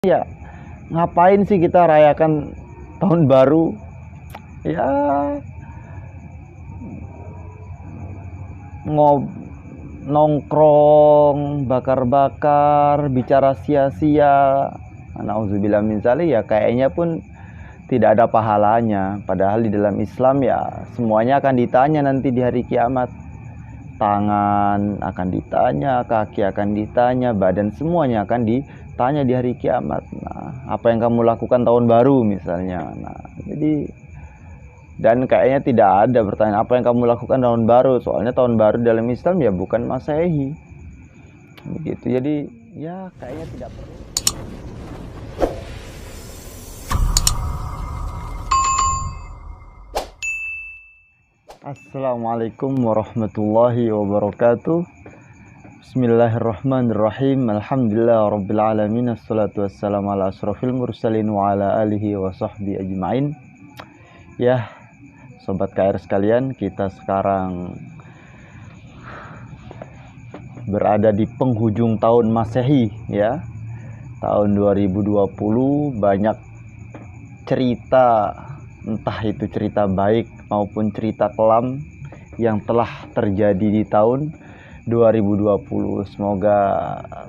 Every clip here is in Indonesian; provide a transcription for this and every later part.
Ya, ngapain sih kita rayakan tahun baru? Ya, ngob nongkrong, bakar-bakar, bicara sia-sia. Nauzubillah min dzalik, ya kayaknya pun tidak ada pahalanya. Padahal di dalam Islam ya semuanya akan ditanya nanti di hari kiamat. Tangan akan ditanya, kaki akan ditanya, badan semuanya akan ditanya di hari kiamat. Nah, apa yang kamu lakukan tahun baru misalnya. Nah, jadi dan kayaknya tidak ada pertanyaan apa yang kamu lakukan tahun baru. Soalnya tahun baru dalam Islam ya bukan Masehi. Begitu. Jadi ya kayaknya tidak perlu. Assalamualaikum warahmatullahi wabarakatuh. Bismillahirrahmanirrahim. Alhamdulillah rabbil alamin. Assalatu wassalamu ala asrofil mursalin wa ala alihi wa sahbihi ajma'in. Ya, sobat KR sekalian, kita sekarang berada di penghujung tahun Masehi ya. Tahun 2020 banyak cerita, entah itu cerita baik maupun cerita kelam yang telah terjadi di tahun 2020. Semoga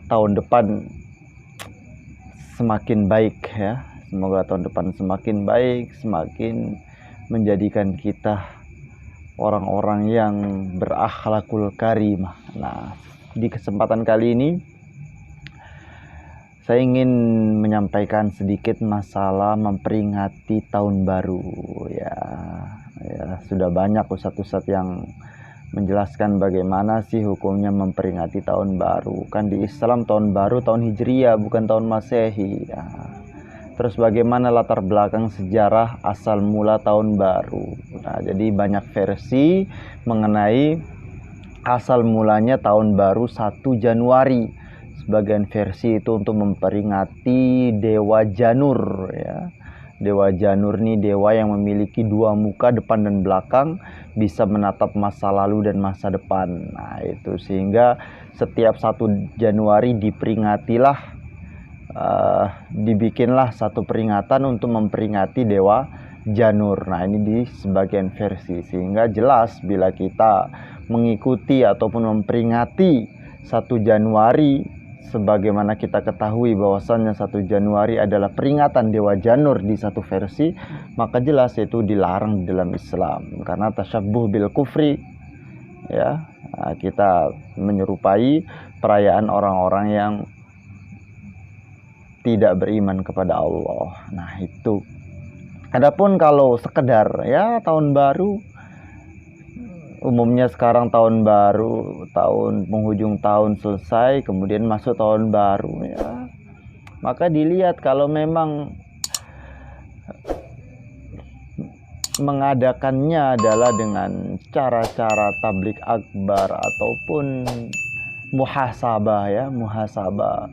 tahun depan semakin baik ya. Semoga tahun depan semakin baik, semakin menjadikan kita orang-orang yang berakhlakul karimah. Nah, di kesempatan kali ini saya ingin menyampaikan sedikit masalah memperingati tahun baru ya. Sudah banyak ustadz-ustadz yang menjelaskan bagaimana sih hukumnya memperingati tahun baru. Kan di Islam tahun baru tahun Hijriyah, bukan tahun Masehi ya. Terus bagaimana latar belakang sejarah asal mula tahun baru. Nah, jadi banyak versi mengenai asal mulanya tahun baru 1 Januari. Sebagian versi itu untuk memperingati Dewa Janur ya. Dewa Janur ini dewa yang memiliki 2 muka, depan dan belakang, bisa menatap masa lalu dan masa depan. Nah, itu sehingga setiap 1 Januari diperingatilah, dibikinlah satu peringatan untuk memperingati Dewa Janur. Nah, ini di sebagian versi, sehingga jelas bila kita mengikuti ataupun memperingati 1 Januari, sebagaimana kita ketahui bahwasannya 1 Januari adalah peringatan Dewa Janur di satu versi, maka jelas itu dilarang di dalam Islam karena tasyabbuh bil kufri ya. Nah, kita menyerupai perayaan orang-orang yang tidak beriman kepada Allah. Nah, itu. Adapun kalau sekedar ya tahun baru, umumnya sekarang tahun baru, tahun penghujung tahun selesai, kemudian masuk tahun baru ya. Maka dilihat kalau memang mengadakannya adalah dengan cara-cara tablik akbar ataupun muhasabah ya, muhasabah.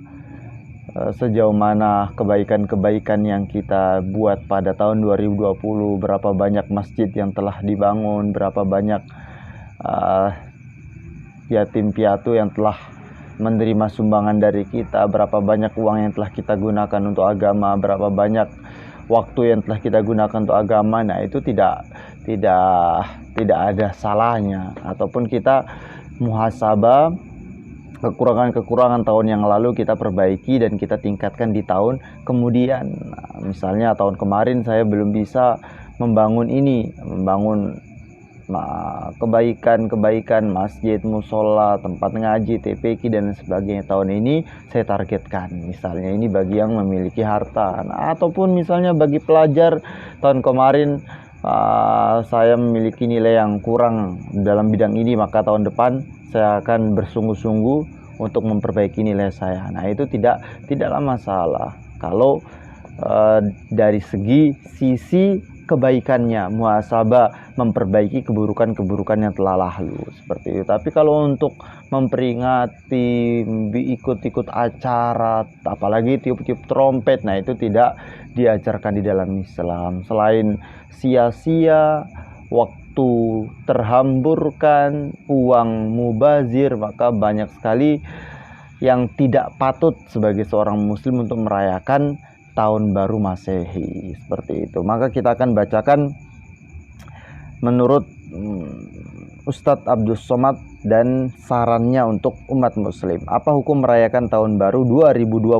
Sejauh mana kebaikan-kebaikan yang kita buat pada tahun 2020, berapa banyak masjid yang telah dibangun, berapa banyak yatim piatu yang telah menerima sumbangan dari kita, berapa banyak uang yang telah kita gunakan untuk agama, berapa banyak waktu yang telah kita gunakan untuk agama. Nah, itu tidak ada salahnya. Ataupun kita muhasabah kekurangan-kekurangan tahun yang lalu kita perbaiki dan kita tingkatkan di tahun kemudian. Nah, misalnya tahun kemarin saya belum bisa membangun kebaikan masjid, musola, tempat ngaji, TPQ dan sebagainya. Tahun ini saya targetkan, misalnya ini bagi yang memiliki harta. Nah, ataupun misalnya bagi pelajar, tahun kemarin saya memiliki nilai yang kurang dalam bidang ini, maka tahun depan saya akan bersungguh-sungguh untuk memperbaiki nilai saya. Nah, itu tidaklah masalah kalau dari sisi kebaikannya, muhasabah, memperbaiki keburukan-keburukan yang telah lalu, seperti itu. Tapi kalau untuk memperingati, ikut-ikut acara, apalagi tiup-tiup trompet, nah itu tidak diajarkan di dalam Islam. Selain sia-sia, waktu terhamburkan, uang mubazir, maka banyak sekali yang tidak patut sebagai seorang muslim untuk merayakan tahun baru Masehi, seperti itu. Maka kita akan bacakan menurut Ustadz Abdul Somad dan sarannya untuk umat muslim. Apa hukum merayakan tahun baru 2021?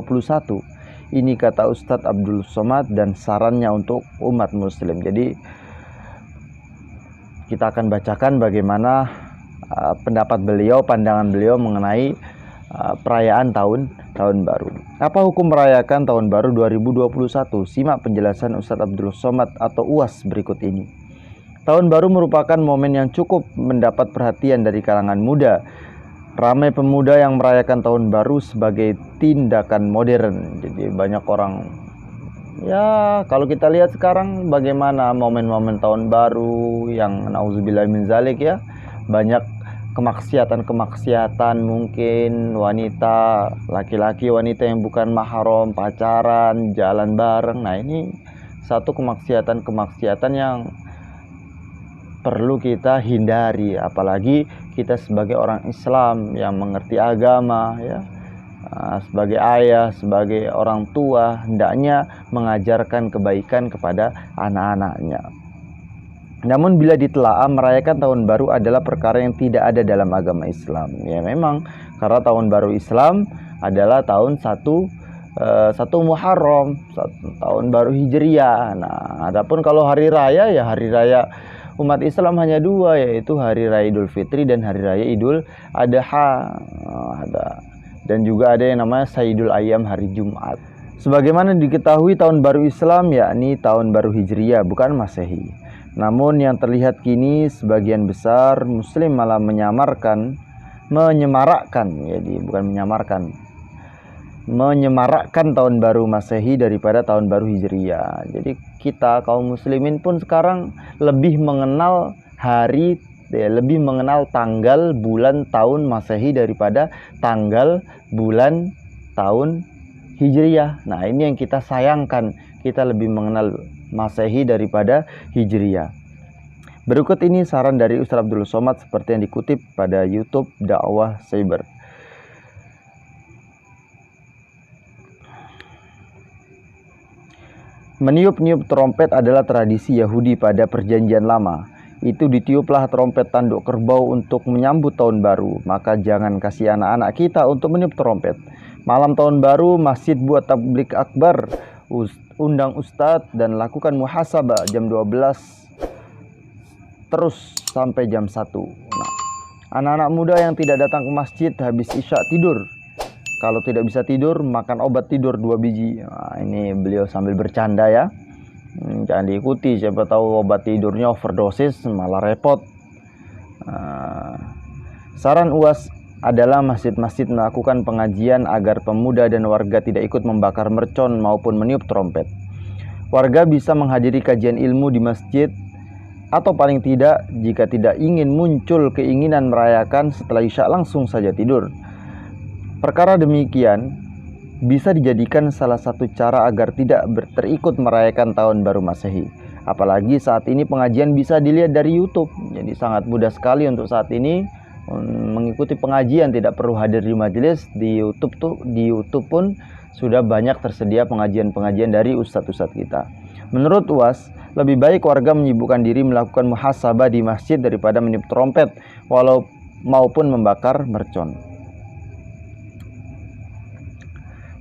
Ini kata Ustadz Abdul Somad dan sarannya untuk umat muslim. Jadi kita akan bacakan bagaimana pendapat beliau, pandangan beliau mengenai perayaan tahun baru. Apa hukum merayakan tahun baru 2021? Simak penjelasan Ustadz Abdul Somad atau UAS berikut ini. Tahun baru merupakan momen yang cukup mendapat perhatian dari kalangan muda. Ramai pemuda yang merayakan tahun baru sebagai tindakan modern. Jadi banyak orang, ya kalau kita lihat sekarang bagaimana momen-momen tahun baru yang nauzubillah min zalik ya. Banyak kemaksiatan mungkin wanita, laki-laki wanita yang bukan mahram, pacaran, jalan bareng. Nah, ini satu kemaksiatan yang perlu kita hindari, apalagi kita sebagai orang Islam yang mengerti agama ya, sebagai ayah, sebagai orang tua, hendaknya mengajarkan kebaikan kepada anak-anaknya. Namun bila ditelaah, merayakan tahun baru adalah perkara yang tidak ada dalam agama Islam. Ya memang, karena tahun baru Islam adalah tahun 1 Muharram, tahun baru Hijriah. Nah, adapun kalau hari raya ya hari raya umat Islam hanya 2, yaitu hari raya Idul Fitri dan hari raya Idul Adha. Dan juga ada yang namanya Sayyidul Ayyam, hari Jumat. Sebagaimana diketahui, tahun baru Islam yakni tahun baru Hijriah, bukan Masehi. Namun yang terlihat kini sebagian besar muslim malah menyemarakkan, jadi bukan menyemarakkan tahun baru Masehi daripada tahun baru Hijriah. Jadi kita kaum muslimin pun sekarang lebih mengenal lebih mengenal tanggal, bulan, tahun Masehi daripada tanggal, bulan, tahun Hijriah. Nah, ini yang kita sayangkan, kita lebih mengenal Masehi daripada Hijriah. Berikut ini saran dari Ustadz Abdul Somad seperti yang dikutip pada YouTube Dakwah Cyber. Meniup-niup trompet adalah tradisi Yahudi pada perjanjian lama. Itu ditiuplah trompet tanduk kerbau untuk menyambut tahun baru. Maka jangan kasih anak-anak kita untuk meniup trompet. Malam tahun baru, masjid buat tablik akbar, undang ustadz dan lakukan muhasabah jam 12 terus sampai jam 1. Nah, anak-anak muda yang tidak datang ke masjid habis isya tidur. Kalau tidak bisa tidur, makan obat tidur 2 biji. Nah, ini beliau sambil bercanda ya. Jangan diikuti, siapa tahu obat tidurnya overdosis, malah repot. Saran UAS adalah masjid-masjid melakukan pengajian agar pemuda dan warga tidak ikut membakar mercon maupun meniup trompet. Warga bisa menghadiri kajian ilmu di masjid, atau paling tidak, jika tidak ingin muncul keinginan merayakan setelah isya langsung saja tidur. Perkara demikian bisa dijadikan salah satu cara agar tidak terikut merayakan tahun baru Masehi. Apalagi saat ini pengajian bisa dilihat dari YouTube. Jadi sangat mudah sekali untuk saat ini mengikuti pengajian, tidak perlu hadir di majelis. Di YouTube pun sudah banyak tersedia pengajian-pengajian dari ustadz-ustadz kita. Menurut UAS, lebih baik warga menyibukkan diri melakukan muhasabah di masjid daripada meniup trompet maupun membakar mercon.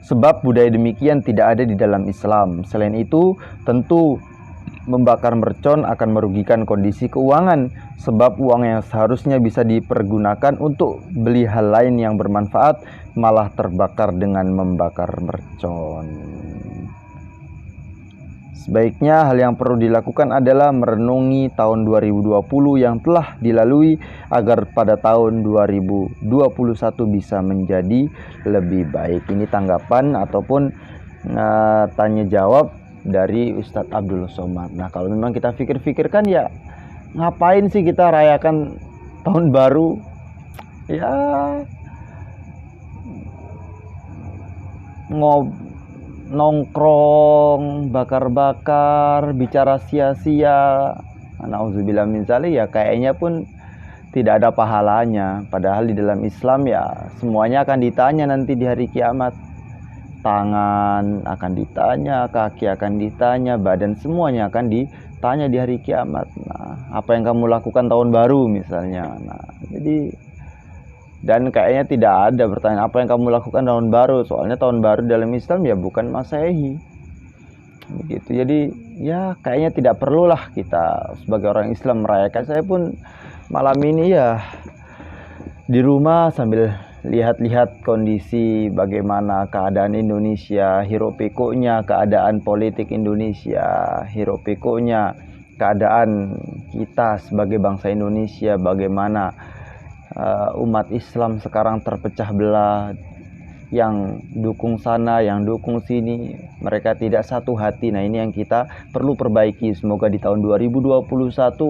Sebab budaya demikian tidak ada di dalam Islam. Selain itu, tentu membakar mercon akan merugikan kondisi keuangan, sebab uang yang seharusnya bisa dipergunakan untuk beli hal lain yang bermanfaat malah terbakar dengan membakar mercon. Sebaiknya hal yang perlu dilakukan adalah merenungi tahun 2020 yang telah dilalui agar pada tahun 2021 bisa menjadi lebih baik. Ini tanggapan ataupun tanya jawab dari Ustadz Abdul Somad. Nah, kalau memang kita pikir-pikirkan ya, ngapain sih kita rayakan tahun baru? Ya nongkrong, bakar-bakar, bicara sia-sia. Nauzubillah min dzalik, ya kayaknya pun tidak ada pahalanya. Padahal di dalam Islam ya semuanya akan ditanya nanti di hari kiamat. Tangan akan ditanya, kaki akan ditanya, badan semuanya akan ditanya di hari kiamat. Nah, apa yang kamu lakukan tahun baru misalnya. Nah, jadi dan kayaknya tidak ada pertanyaan apa yang kamu lakukan tahun baru. Soalnya tahun baru dalam Islam ya bukan Masehi. Begitu. Jadi ya kayaknya tidak perlulah kita sebagai orang Islam merayakan. Saya pun malam ini ya di rumah sambil lihat-lihat kondisi bagaimana keadaan Indonesia, hiruk pikuknya keadaan politik Indonesia, hiruk pikuknya keadaan kita sebagai bangsa Indonesia, bagaimana umat Islam sekarang terpecah belah, yang dukung sana, yang dukung sini, mereka tidak satu hati. Nah, ini yang kita perlu perbaiki. Semoga di tahun 2021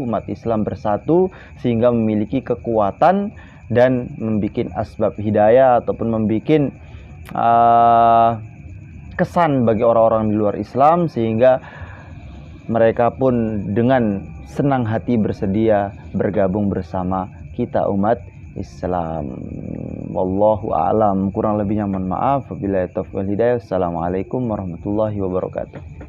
umat Islam bersatu sehingga memiliki kekuatan dan membuat asbab hidayah ataupun membuat kesan bagi orang-orang di luar Islam, sehingga mereka pun dengan senang hati bersedia bergabung bersama kita umat Islam. Wallahu a'lam. Kurang lebihnya mohon maaf. Wabillahi taufiq wal hidayah. Assalamualaikum warahmatullahi wabarakatuh.